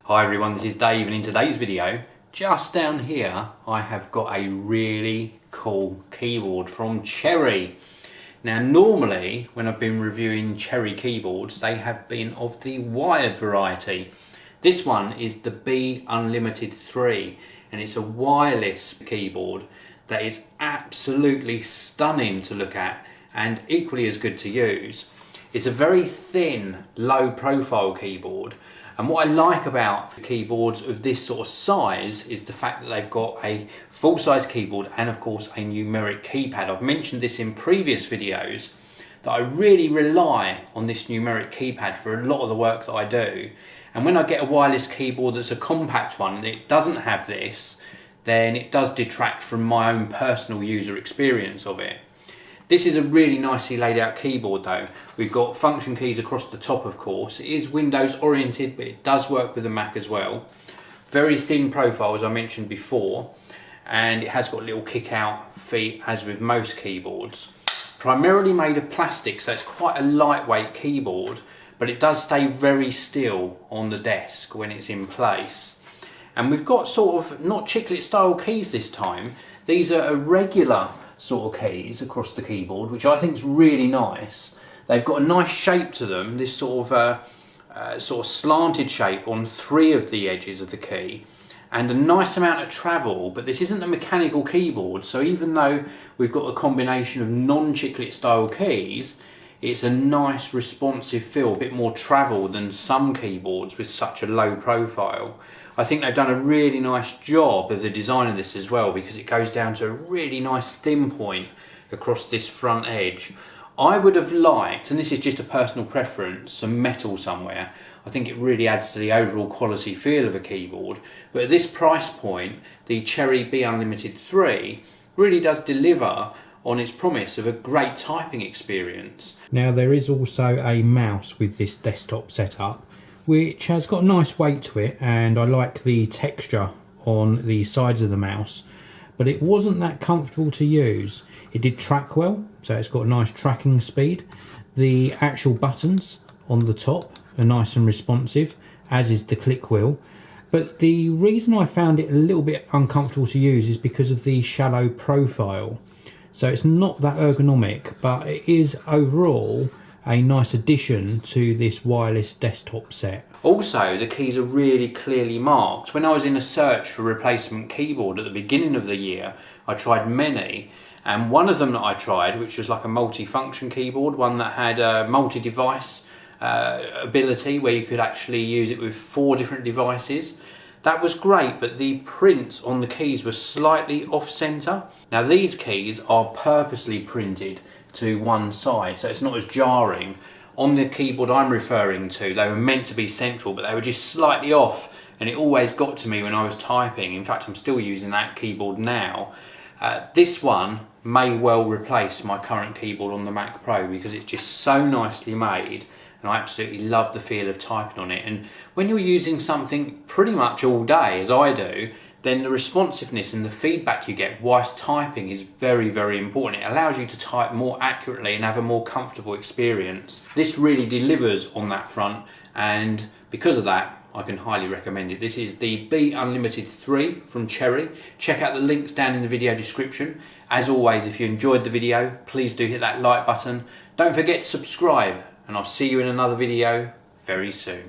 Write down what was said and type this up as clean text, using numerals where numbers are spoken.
Hi everyone, this is Dave, and in today's video, just down here, I have got a really cool keyboard from Cherry. Now normally, when I've been reviewing Cherry keyboards, they have been of the wired variety. This one is the B.Unlimited 3, and it's a wireless keyboard that is absolutely stunning to look at and equally as good to use. It's a very thin, low profile keyboard. And what I like about keyboards of this sort of size is the fact that they've got a full-size keyboard and of course a numeric keypad. I've mentioned this in previous videos that I really rely on this numeric keypad for a lot of the work that I do. And when I get a wireless keyboard that's a compact one and it doesn't have this, then it does detract from my own personal user experience of it. This is a really nicely laid out keyboard though. We've got function keys across the top, of course. It is Windows oriented, but it does work with the Mac as well. Very thin profile, as I mentioned before, and it has got little kick out feet as with most keyboards. Primarily made of plastic, so it's quite a lightweight keyboard, but it does stay very still on the desk when it's in place. And we've got sort of not chiclet style keys this time. These are a regular sort of keys across the keyboard, which I think is really nice. They've got a nice shape to them, this sort of slanted shape on three of the edges of the key, and a nice amount of travel. But this isn't a mechanical keyboard, so even though we've got a combination of non-chiclet style keys, it's a nice responsive feel, a bit more travel than some keyboards with such a low profile. I think they've done a really nice job of the design of this as well, because it goes down to a really nice thin point across this front edge. I would have liked, and this is just a personal preference, some metal somewhere. I think it really adds to the overall quality feel of a keyboard. But at this price point, the Cherry B.Unlimited 3 really does deliver on its promise of a great typing experience. Now there is also a mouse with this desktop setup, which has got a nice weight to it, and I like the texture on the sides of the mouse, but it wasn't that comfortable to use. It did track well, so it's got a nice tracking speed. The actual buttons on the top are nice and responsive, as is the click wheel. But the reason I found it a little bit uncomfortable to use is because of the shallow profile. So it's not that ergonomic, but it is overall a nice addition to this wireless desktop set. Also, the keys are really clearly marked. When I was in a search for replacement keyboard at the beginning of the year, I tried many, and one of them that I tried, which was like a multi-function keyboard, one that had a multi-device ability where you could actually use it with 4 different devices. That was great, but the prints on the keys were slightly off-center. Now these keys are purposely printed to one side, so it's not as jarring. On the keyboard I'm referring to, they were meant to be central, but they were just slightly off, and it always got to me when I was typing. In fact, I'm still using that keyboard now. This one may well replace my current keyboard on the Mac Pro because it's just so nicely made, and I absolutely love the feel of typing on it. And when you're using something pretty much all day, as I do, then the responsiveness and the feedback you get whilst typing is very, very important. It allows you to type more accurately and have a more comfortable experience. This really delivers on that front, and because of that, I can highly recommend it. This is the B.Unlimited 3 from Cherry. Check out the links down in the video description. As always, if you enjoyed the video, please do hit that like button. Don't forget to subscribe, and I'll see you in another video very soon.